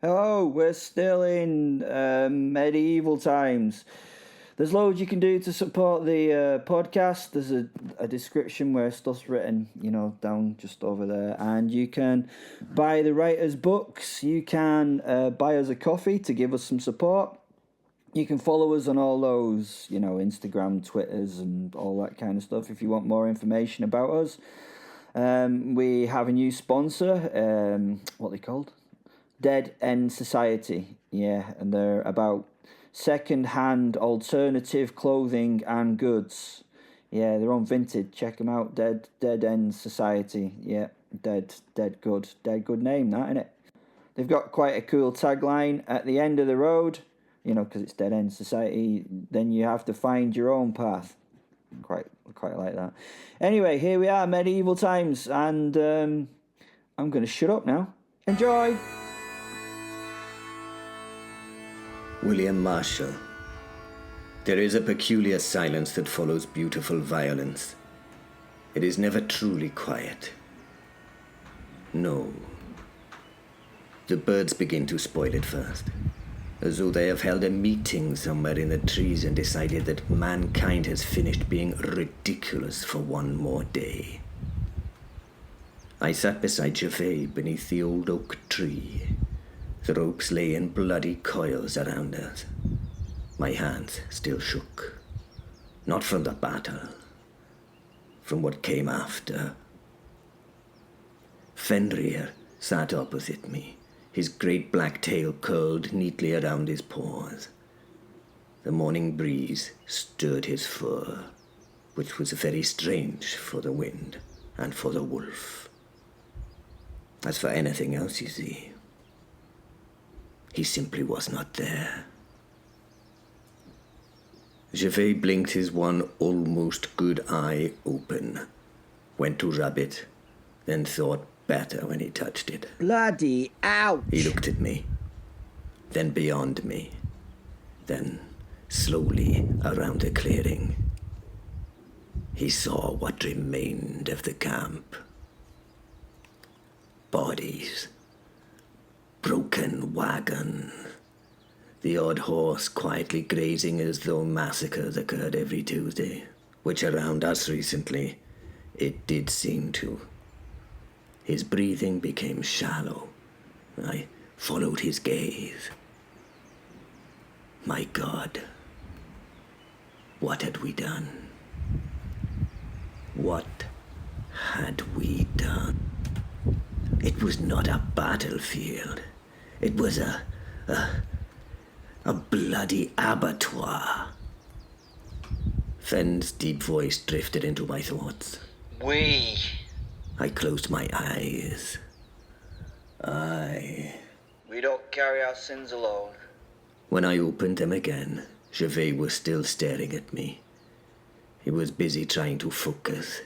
Hello, we're still in medieval times. There's loads you can do to support the podcast. There's a description where stuff's written, down just over there. And you can buy the writer's books. You can buy us a coffee to give us some support. You can follow us on all those, Instagram, Twitters, and all that kind of stuff if you want more information about us. We have a new sponsor. What are they called? Dead End Society. Yeah, and they're about second-hand alternative clothing and goods. Yeah, they're on Vinted. Check them out. Dead End Society. Yeah, dead good name, that, innit? They've got quite a cool tagline at the end of the road. Because it's Dead End Society, then you have to find your own path. Quite like that. Anyway, here we are, medieval times, and I'm going to shut up now. Enjoy! William Marshal. There is a peculiar silence that follows beautiful violence. It is never truly quiet. No. The birds begin to spoil it first, as though they have held a meeting somewhere in the trees and decided that mankind has finished being ridiculous for one more day. I sat beside Gervais beneath the old oak tree. The ropes lay in bloody coils around us. My hands still shook. Not from the battle, from what came after. Fenrir sat opposite me, his great black tail curled neatly around his paws. The morning breeze stirred his fur, which was very strange for the wind and for the wolf. As for anything else, you see, he simply was not there. Gervais blinked his one almost good eye open, went to rub it, then thought better when he touched it. Bloody ouch! He looked at me, then beyond me, then slowly around the clearing. He saw what remained of the camp. Bodies. Broken wagon. The odd horse quietly grazing as though massacres occurred every Tuesday, which around us recently, it did seem to. His breathing became shallow. I followed his gaze. My God, what had we done? What had we done? It was not a battlefield. It was a bloody abattoir. Fenn's deep voice drifted into my thoughts. We. I closed my eyes. We don't carry our sins alone. When I opened them again, Gervais was still staring at me. He was busy trying to focus.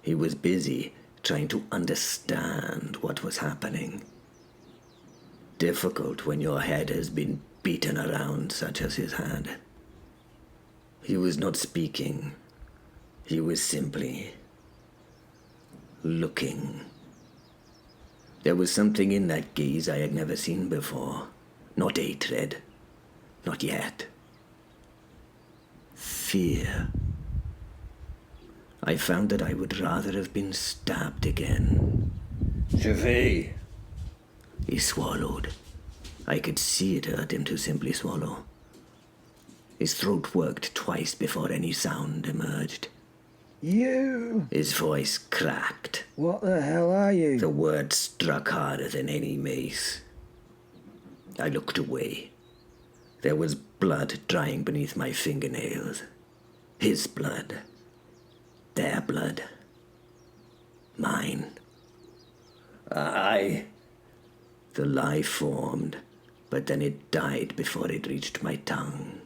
He was busy trying to understand what was happening. Difficult when your head has been beaten around such as his had. He was not speaking. He was simply looking. There was something in that gaze I had never seen before. Not hatred. Not yet. Fear. I found that I would rather have been stabbed again. Gervais! He swallowed. I could see it hurt him to simply swallow. His throat worked twice before any sound emerged. You! His voice cracked. What the hell are you? The word struck harder than any mace. I looked away. There was blood drying beneath my fingernails. His blood. Their blood. Mine. The lie formed, but then it died before it reached my tongue.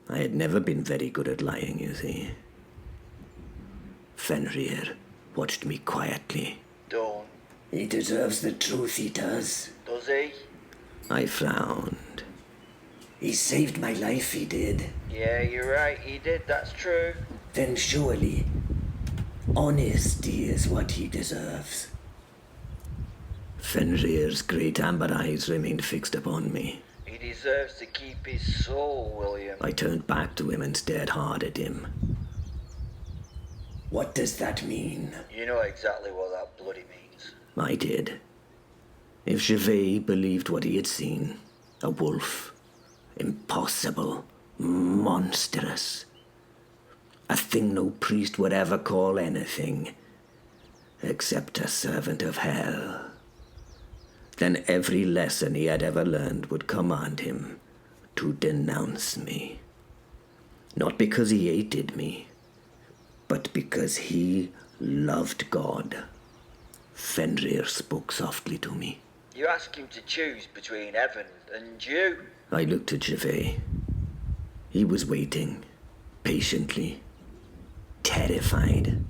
I had never been very good at lying, you see. Fenrir watched me quietly. Don't. He deserves the truth, he does. Does he? I frowned. He saved my life, he did. Yeah, you're right, he did, that's true. Then surely, honesty is what he deserves. Fenrir's great amber eyes remained fixed upon me. He deserves to keep his soul, William. I turned back to him and stared hard at him. What does that mean? You know exactly what that bloody means. I did. If Gervais believed what he had seen, a wolf, impossible, monstrous, a thing no priest would ever call anything, except a servant of hell, then every lesson he had ever learned would command him to denounce me. Not because he hated me, but because he loved God. Fenrir spoke softly to me. You ask him to choose between heaven and you. I looked at Gervais. He was waiting, patiently, terrified,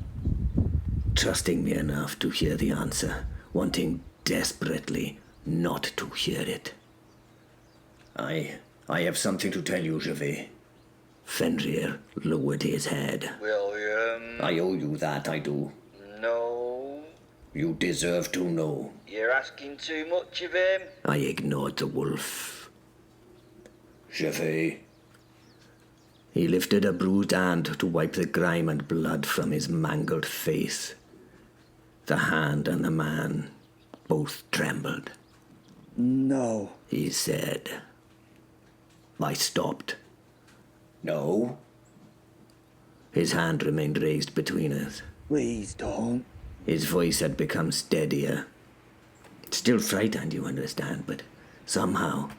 trusting me enough to hear the answer, wanting desperately not to hear it. I have something to tell you, Gervais. Fenrir lowered his head. William. I owe you that, I do. No. You deserve to know. You're asking too much of him. I ignored the wolf. Gervais. He lifted a bruised hand to wipe the grime and blood from his mangled face. The hand and the man both trembled. No. He said. I stopped. No? His hand remained raised between us. Please don't. His voice had become steadier. Still frightened, you understand, but somehow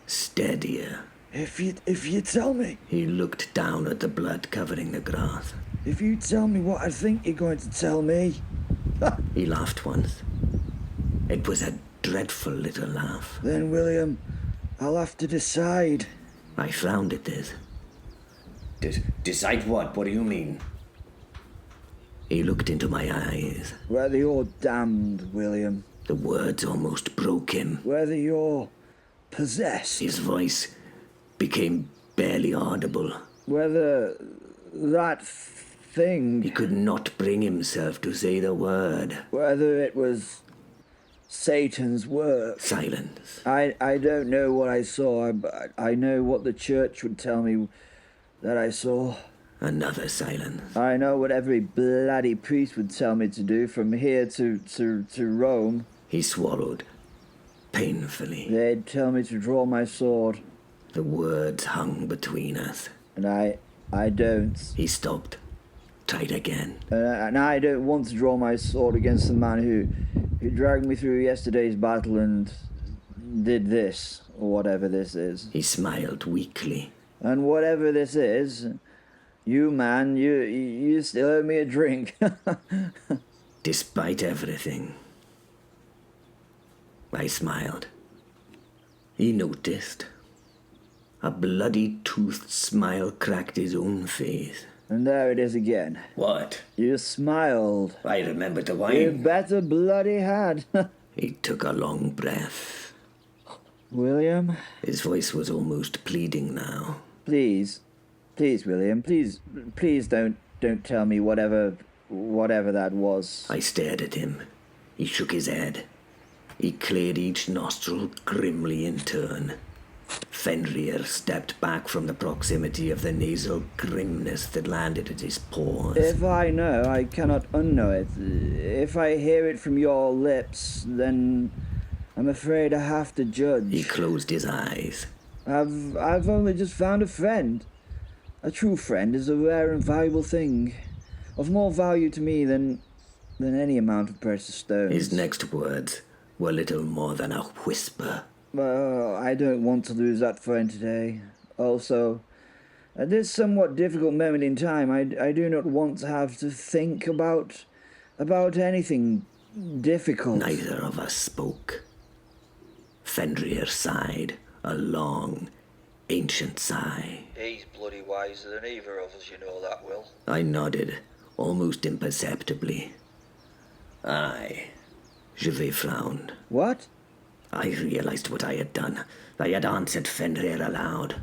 steadier. If you tell me. He looked down at the blood covering the grass. If you tell me what I think you're going to tell me. He laughed once. It was a dreadful little laugh. Then, William, I'll have to decide. I frowned at this. Decide what? What do you mean? He looked into my eyes. Whether you're damned, William. The words almost broke him. Whether you're possessed. His voice became barely audible. Whether that thing. He could not bring himself to say the word. Whether it was Satan's work. Silence. I don't know what I saw, but I know what the church would tell me that I saw. Another silence. I know what every bloody priest would tell me to do from here to Rome. He swallowed, painfully. They'd tell me to draw my sword. The words hung between us. And I don't. He stopped, tried again. And I don't want to draw my sword against the man who dragged me through yesterday's battle and did this, or whatever this is. He smiled weakly. And whatever this is, you man, you still owe me a drink. Despite everything. I smiled. He noticed. A bloody toothed smile cracked his own face. And there it is again. What? You smiled. I remembered the You wine. better bloody had. He took a long breath. William? His voice was almost pleading now. Please, William, please don't tell me whatever that was. I stared at him. He shook his head. He cleared each nostril grimly in turn. Fenrir stepped back from the proximity of the nasal grimness that landed at his pores. If I know, I cannot unknow it. If I hear it from your lips, then I'm afraid I have to judge. He closed his eyes. I've only just found a friend. A true friend is a rare and valuable thing, of more value to me than any amount of precious stones. His next words were little more than a whisper. Well, I don't want to lose that friend today. Also, at this somewhat difficult moment in time, I do not want to have to think about anything difficult. Neither of us spoke. Fenrir sighed, a long, ancient sigh. He's bloody wiser than either of us, you know that, Will. I nodded, almost imperceptibly. Aye. Gervais frowned. What? I realized what I had done. I had answered Fenrir aloud.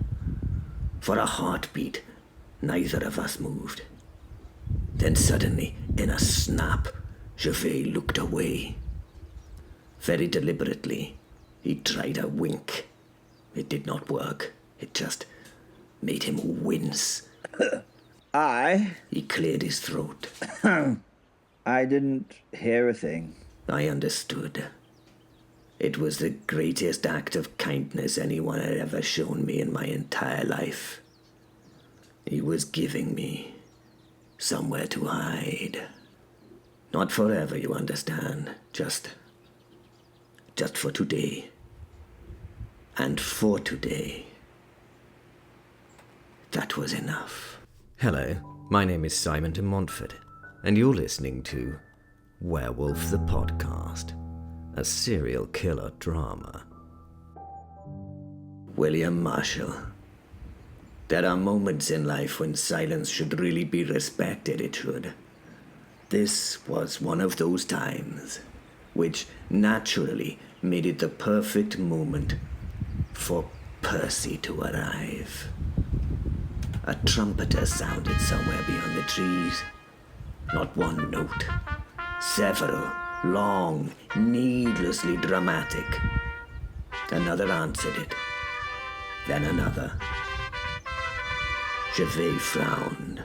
For a heartbeat, neither of us moved. Then suddenly, in a snap, Gervais looked away. Very deliberately, he tried a wink. It did not work. It just made him wince. He cleared his throat. I didn't hear a thing. I understood. It was the greatest act of kindness anyone had ever shown me in my entire life. He was giving me somewhere to hide. Not forever, you understand. Just for today. And for today. That was enough. Hello, my name is Simon de Montfort, and you're listening to Werewolf the Podcast, a serial killer drama. William Marshal. There are moments in life when silence should really be respected, it should. This was one of those times, which naturally made it the perfect moment for Percy to arrive. A trumpeter sounded somewhere beyond the trees. Not one note. Several, long, needlessly dramatic. Another answered it. Then another. Gervais frowned.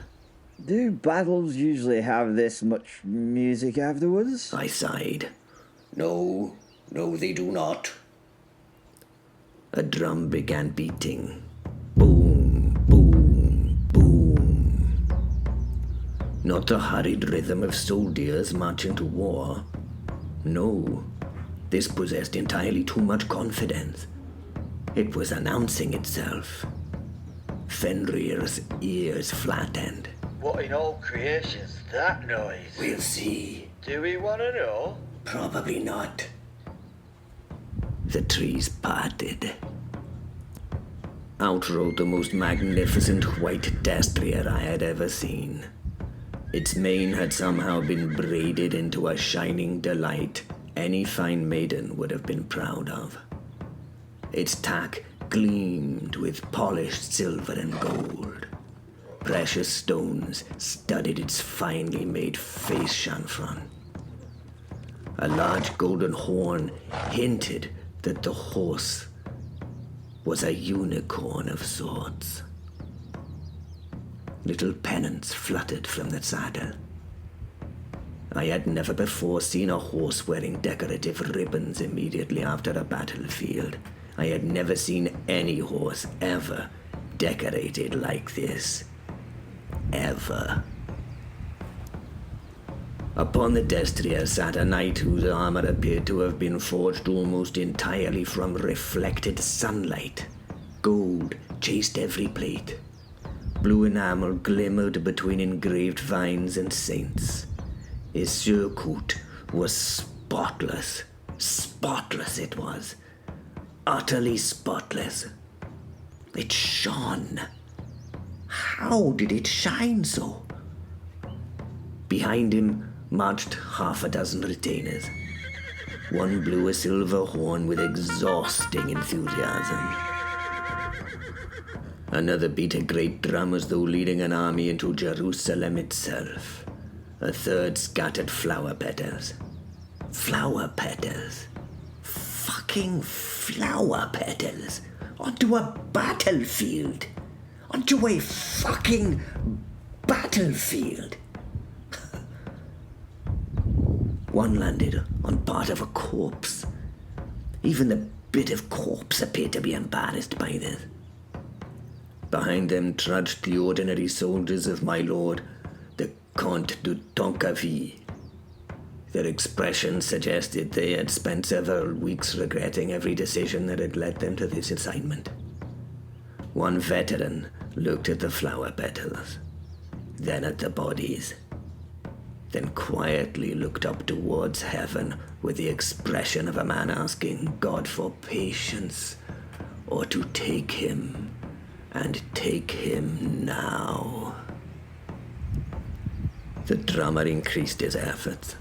Do battles usually have this much music afterwards? I sighed. No, they do not. A drum began beating. Boom, boom, boom. Not the hurried rhythm of soldiers marching to war. No, this possessed entirely too much confidence. It was announcing itself. Fenrir's ears flattened. What in all creation's that noise? We'll see. Do we want to know? Probably not. The trees parted. Out rode the most magnificent white destrier I had ever seen. Its mane had somehow been braided into a shining delight any fine maiden would have been proud of. Its tack gleamed with polished silver and gold. Precious stones studded its finely made face chanfron. A large golden horn hinted that the horse was a unicorn of sorts. Little pennants fluttered from the saddle. I had never before seen a horse wearing decorative ribbons immediately after a battlefield. I had never seen any horse ever decorated like this. Ever. Upon the destrier sat a knight whose armor appeared to have been forged almost entirely from reflected sunlight. Gold chased every plate. Blue enamel glimmered between engraved vines and saints. His surcoat was spotless. Spotless it was. Utterly spotless. It shone. How did it shine so? Behind him marched half a dozen retainers. One blew a silver horn with exhausting enthusiasm. Another beat a great drum as though leading an army into Jerusalem itself. A third scattered flower petals. Flower petals. Fucking flower petals. Onto a battlefield. Onto a fucking battlefield. One landed on part of a corpse. Even the bit of corpse appeared to be embarrassed by this. Behind them trudged the ordinary soldiers of my lord, the Château de Tancarville. Their expressions suggested they had spent several weeks regretting every decision that had led them to this assignment. One veteran looked at the flower petals, then at the bodies, then quietly looked up towards heaven with the expression of a man asking God for patience, or to take him, and take him now. The drummer increased his efforts.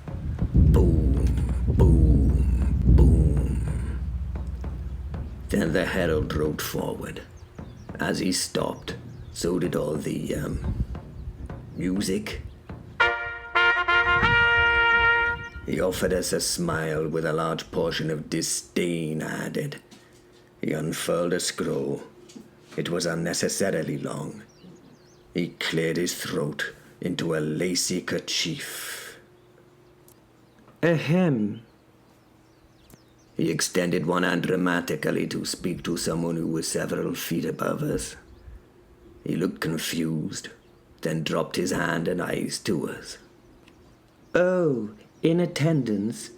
Boom, boom, boom. Then the herald rode forward. As he stopped, so did all the, music. He offered us a smile with a large portion of disdain added. He unfurled a scroll. It was unnecessarily long. He cleared his throat into a lacy kerchief. Ahem. He extended one hand dramatically to speak to someone who was several feet above us. He looked confused, then dropped his hand and eyes to us. Oh, in attendance.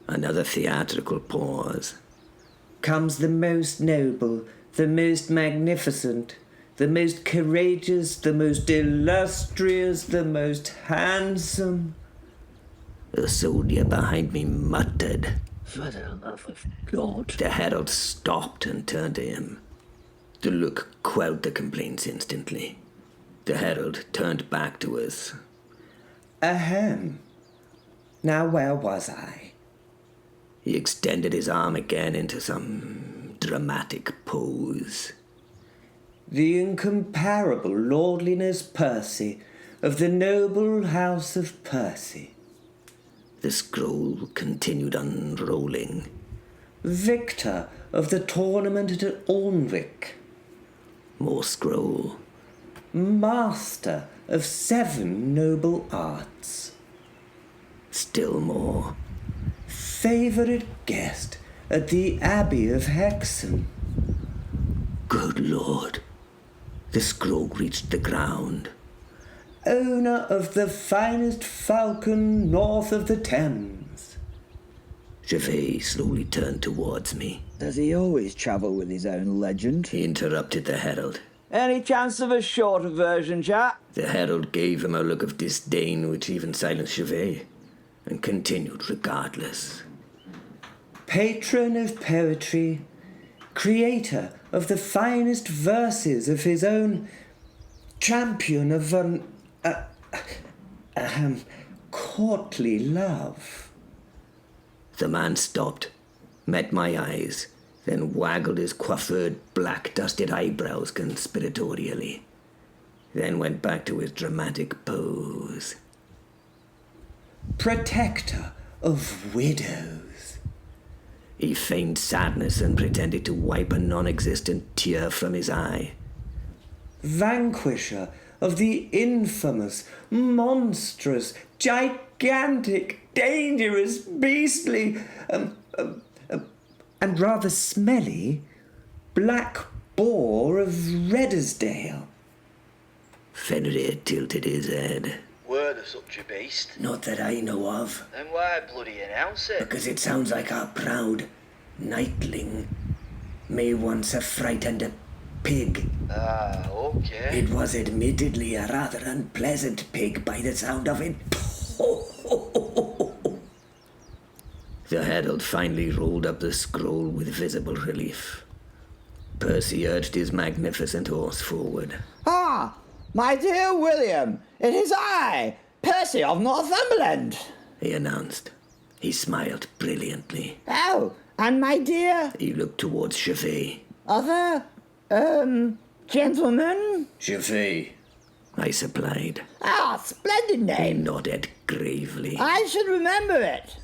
Another theatrical pause. Comes the most noble, the most magnificent, the most courageous, the most illustrious, the most handsome. The soldier behind me muttered. For the love of God. The herald stopped and turned to him. The look quelled the complaints instantly. The herald turned back to us. Ahem. Now where was I? He extended his arm again into some dramatic pose. The incomparable lordliness Percy, of the noble house of Percy. The scroll continued unrolling. Victor of the tournament at Alnwick. More scroll. Master of 7 noble arts. Still more. Favoured guest at the Abbey of Hexham. Good Lord. The scroll reached the ground. Owner of the finest falcon north of the Thames. Gervais slowly turned towards me. Does he always travel with his own legend? He interrupted the herald. Any chance of a shorter version, chap? The herald gave him a look of disdain which even silenced Gervais, and continued regardless. Patron of poetry, creator of the finest verses of his own, champion of courtly love. The man stopped, met my eyes, then waggled his coiffured, black-dusted eyebrows conspiratorially, then went back to his dramatic pose. Protector of widows. He feigned sadness and pretended to wipe a non-existent tear from his eye. Vanquisher of the infamous, monstrous, gigantic, dangerous, beastly, and rather smelly, black boar of Reddersdale. Fenrir tilted his head. Were there such a beast? Not that I know of, Then why bloody announce it? because it sounds like our proud knightling may once have frightened a pig. Ah, okay. It was admittedly a rather unpleasant pig by the sound of it. The herald finally rolled up the scroll with visible relief. Percy urged his magnificent horse forward. Ah, my dear William, it is I, Percy of Northumberland. He announced. He smiled brilliantly. Oh, and my dear He looked towards Gervais. other, gentleman? Gervais, I supplied. Ah, splendid He name. nodded gravely. I should remember it.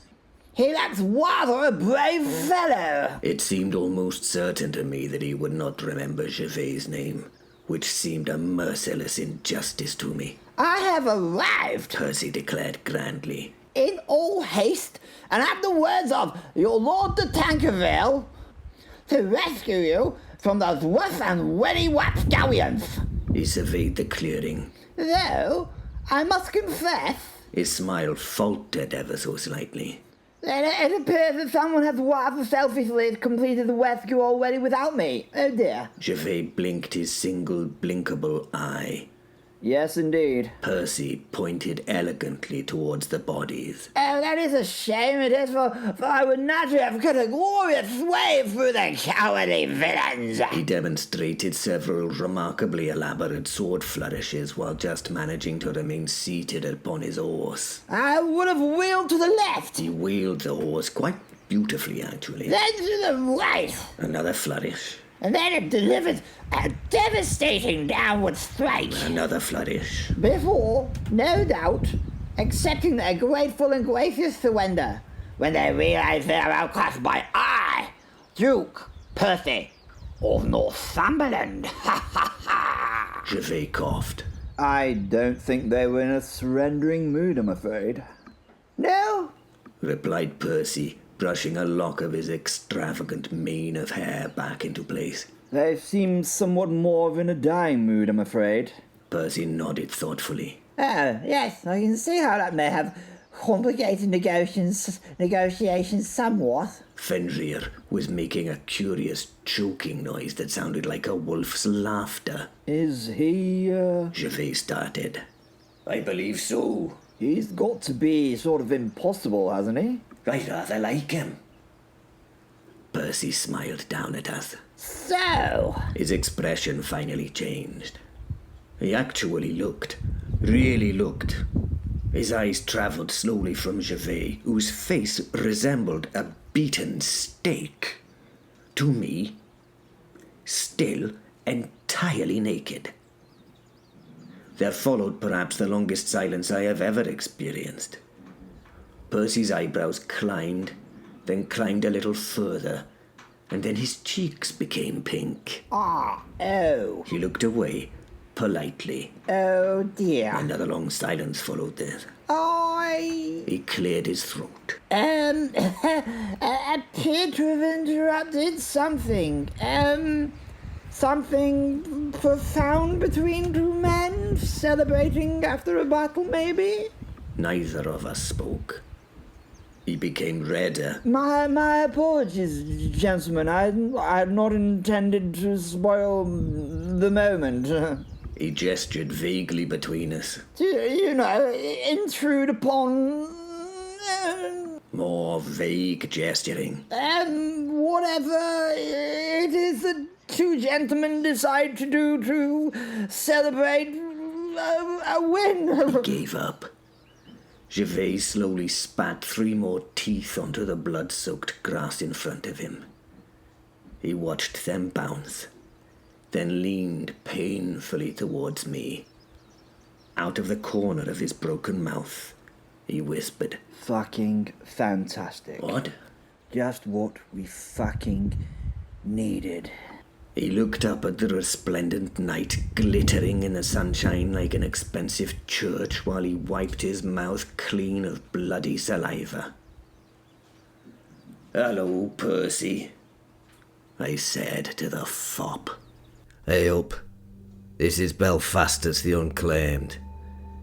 He looks rather a brave fellow. It seemed almost certain to me that he would not remember Gervais' name, which seemed a merciless injustice to me, I have arrived Percy declared grandly. in all haste and at the words of your Lord de Tancarville to rescue you from those rough and ready rapscallions. He surveyed the clearing. Though, I must confess His smile faltered ever so slightly. that it appears that someone has rather selfishly completed the rescue already without me. Oh dear. Gervais blinked his single blinkable eye. Yes, indeed. Percy pointed elegantly towards the bodies. Oh, that is a shame it is, for I would naturally have cut a glorious way through the cowardly villains. He demonstrated several remarkably elaborate sword flourishes while just managing to remain seated upon his horse. I would have wheeled to the left, He wheeled the horse quite beautifully, actually. then to the right, Another flourish. and then it delivered a devastating downward strike. Another flourish. Before, no doubt, accepting their grateful and gracious surrender when they realize they are outclassed by I, Duke Percy of Northumberland. Ha ha ha! Gervais coughed. I don't think they were in a surrendering mood, I'm afraid. No? Replied Percy, brushing a lock of his extravagant mane of hair back into place. They seem somewhat more in a dying mood, I'm afraid. Percy nodded thoughtfully. Oh, yes, I can see how that may have complicated negotiations somewhat. Fenrir was making a curious choking noise that sounded like a wolf's laughter. Is he, Gervais started. I believe so. He's got to be sort of impossible, hasn't he? I rather like him. Percy smiled down at us. So? His expression finally changed. He actually looked, really looked. His eyes travelled slowly from Gervais, whose face resembled a beaten steak, to me, still entirely naked. There followed perhaps the longest silence I have ever experienced. Percy's eyebrows climbed, then climbed a little further, and then his cheeks became pink. Oh. He looked away, politely. Oh dear. Another long silence followed this. He cleared his throat. Appear to have interrupted something. Something profound between two men, celebrating after a battle, maybe? Neither of us spoke. He became redder. My apologies, gentlemen. I had not intended to spoil the moment. He gestured vaguely between us. You know, intrude upon... More vague gesturing. whatever it is that two gentlemen decide to do to celebrate a win. He gave up. Gervais slowly spat 3 more teeth onto the blood-soaked grass in front of him. He watched them bounce, then leaned painfully towards me. Out of the corner of his broken mouth, he whispered, Fucking fantastic. What? Just what we fucking needed. He looked up at the resplendent night glittering in the sunshine like an expensive church while he wiped his mouth clean of bloody saliva. Hello, Percy, I said to the fop. Hey up, this is Belfastus the Unclaimed,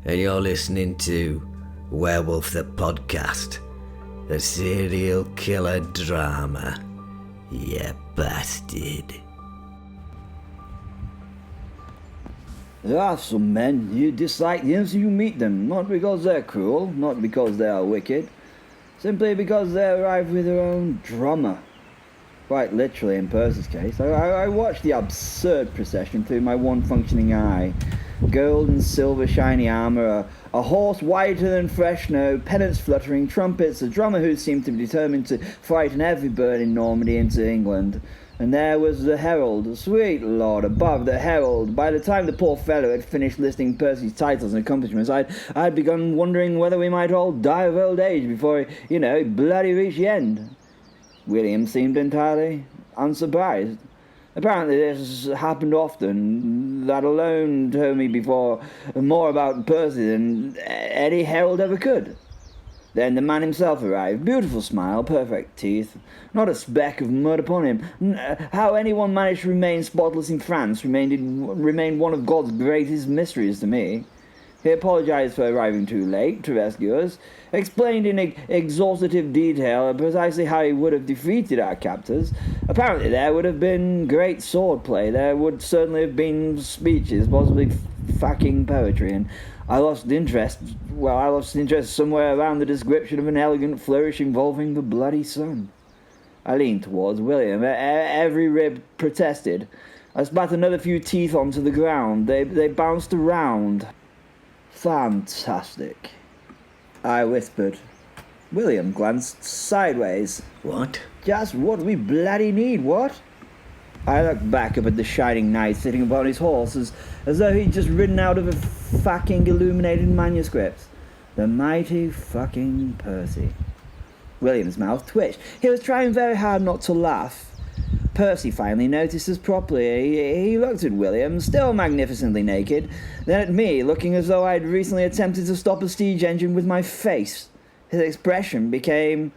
and you're listening to Werewolf the Podcast, a serial killer drama, you bastard. There are some men, you dislike them so you meet them, not because they're cruel, not because they are wicked, simply because they arrive with their own drama. Quite literally in Percy's case. I watched the absurd procession through my one functioning eye. Gold and silver shiny armour, a horse whiter than fresh snow, pennants fluttering, trumpets, a drummer who seemed to be determined to frighten every bird in Normandy into England. And there was the herald, sweet lord above the herald. By the time the poor fellow had finished listing Percy's titles and accomplishments, I'd begun wondering whether we might all die of old age before, he bloody reached the end. William seemed entirely unsurprised. Apparently this happened often. That alone told me before more about Percy than any herald ever could. Then the man himself arrived. Beautiful smile, perfect teeth, not a speck of mud upon him. How anyone managed to remain spotless in France remained one of God's greatest mysteries to me. He apologized for arriving too late to rescue us, explained in exhaustive detail precisely how he would have defeated our captors. Apparently there would have been great swordplay, there would certainly have been speeches, possibly fucking poetry, and I lost interest somewhere around the description of an elegant flourish involving the bloody sun. I leaned towards William. Every rib protested. I spat another few teeth onto the ground. They bounced around. Fantastic, I whispered. William glanced sideways. What? Just what we bloody need, what? I looked back up at the shining knight sitting upon his horse as though he'd just ridden out of a fucking illuminated manuscript. The mighty fucking Percy. William's mouth twitched. He was trying very hard not to laugh. Percy finally noticed us properly. He looked at William, still magnificently naked, then at me, looking as though I'd recently attempted to stop a siege engine with my face. His expression became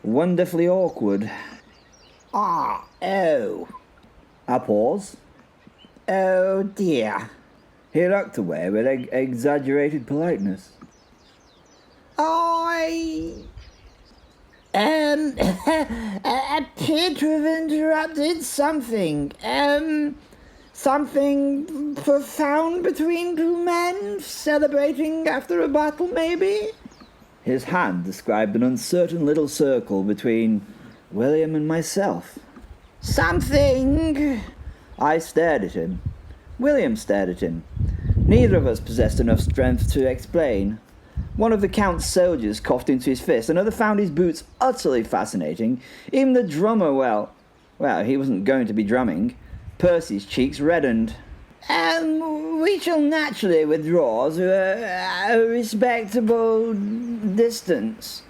wonderfully awkward. Oh. A pause. Oh dear. He looked away with exaggerated politeness. I appear to have interrupted something. Something profound between two men, celebrating after a battle, maybe? His hand described an uncertain little circle between William and myself. Something. I stared at him. William stared at him. Neither of us possessed enough strength to explain. One of the Count's soldiers coughed into his fist. Another found his boots utterly fascinating. Even the drummer, well, he wasn't going to be drumming. Percy's cheeks reddened. We shall naturally withdraw to a respectable distance.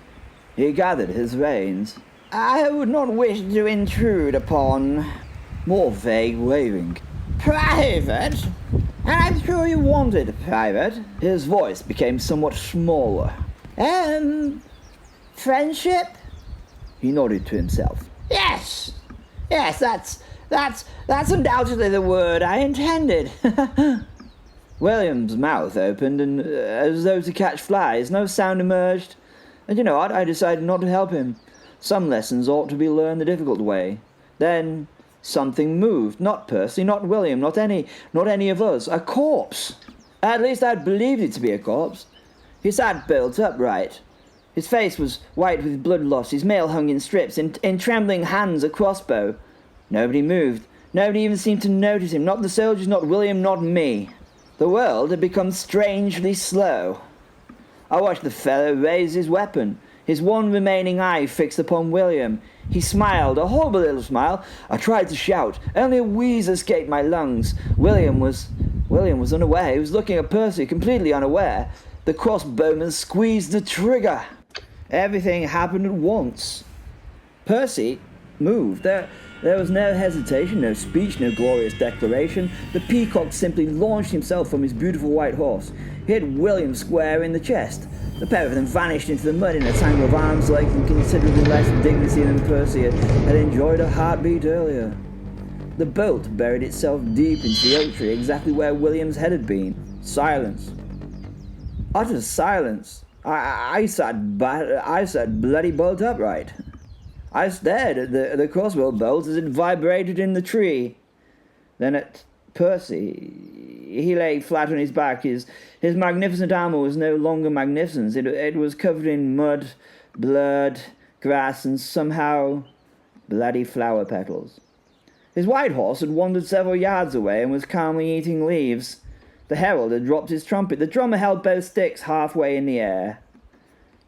He gathered his reins. I would not wish to intrude upon More vague waving. private, and I'm sure you wanted private. His voice became somewhat smaller. Friendship? He nodded to himself. Yes, that's undoubtedly the word I intended. William's mouth opened, and as though to catch flies, no sound emerged. And you know what? I decided not to help him. Some lessons ought to be learned the difficult way. Then something moved. Not Percy, not William, not any of us. A corpse. At least I'd believed it to be a corpse. He sat bolt upright. His face was white with blood loss. His mail hung in strips. In trembling hands, a crossbow. Nobody moved. Nobody even seemed to notice him. Not the soldiers, not William, not me. The world had become strangely slow. I watched the fellow raise his weapon, his one remaining eye fixed upon William. He smiled, a horrible little smile. I tried to shout. Only a wheeze escaped my lungs. William was unaware. He was looking at Percy, completely unaware. The crossbowman squeezed the trigger. Everything happened at once. Percy moved. There was no hesitation, no speech, no glorious declaration. The peacock simply launched himself from his beautiful white horse. He hit William square in the chest. The pair of them vanished into the mud in a tangle of arms like considerably less dignity than Percy had enjoyed a heartbeat earlier. The bolt buried itself deep into the oak tree, exactly where William's head had been. Silence. Utter silence. I sat bloody bolt upright. I stared at the crossbow bolt as it vibrated in the tree. Then at Percy. He lay flat on his back. His magnificent armour was no longer magnificent. It was covered in mud, blood, grass, and somehow bloody flower petals. His white horse had wandered several yards away and was calmly eating leaves. The herald had dropped his trumpet. The drummer held both sticks halfway in the air.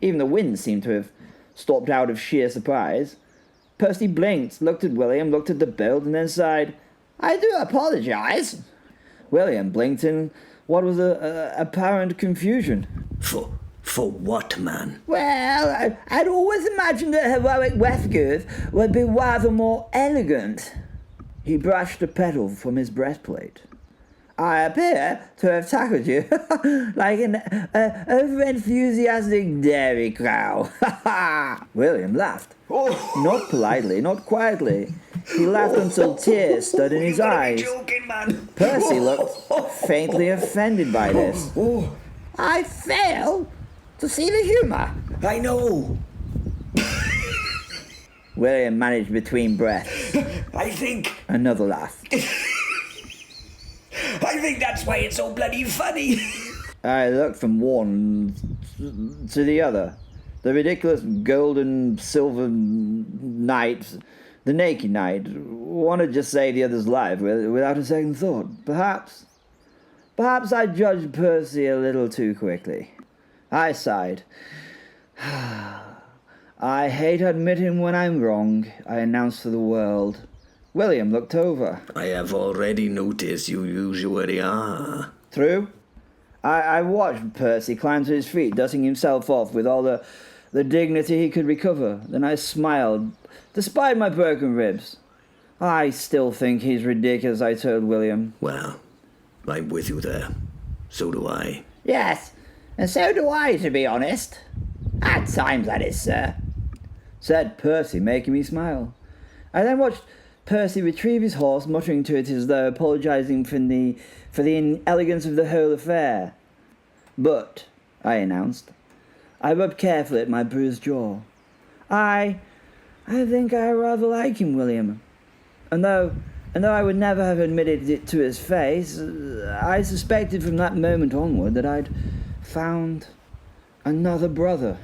Even the wind seemed to have stopped out of sheer surprise. Percy blinked, looked at William, looked at the bolt, and then sighed, I do apologize. William blinked in what was apparent confusion. For what, man? Well, I'd always imagined that heroic Westgirth would be rather more elegant. He brushed a petal from his breastplate. I appear to have tackled you like an over-enthusiastic dairy cow. William laughed. Not politely, not quietly. He laughed until tears stood in his eyes. Joking, man. Percy looked faintly offended by this. I fail to see the humour. I know. William managed between breaths. I think Another laugh. that's why it's so bloody funny. I looked from one to the other. The ridiculous gold and silver knight, the naked knight, one had just saved the other's life without a second thought. Perhaps I judged Percy a little too quickly. I sighed. I hate admitting when I'm wrong, I announced to the world. William looked over. I have already noticed you usually are. True. I watched Percy climb to his feet, dusting himself off with all the dignity he could recover. Then I smiled, despite my broken ribs. I still think he's ridiculous, I told William. Well, I'm with you there. So do I. Yes, and so do I, to be honest. At times, that is, sir. Said Percy, making me smile. I then watched Percy retrieve his horse, muttering to it as though apologising for the inelegance of the whole affair. But, I announced, I rubbed carefully at my bruised jaw. I think I rather like him, William. And though I would never have admitted it to his face, I suspected from that moment onward that I'd found another brother.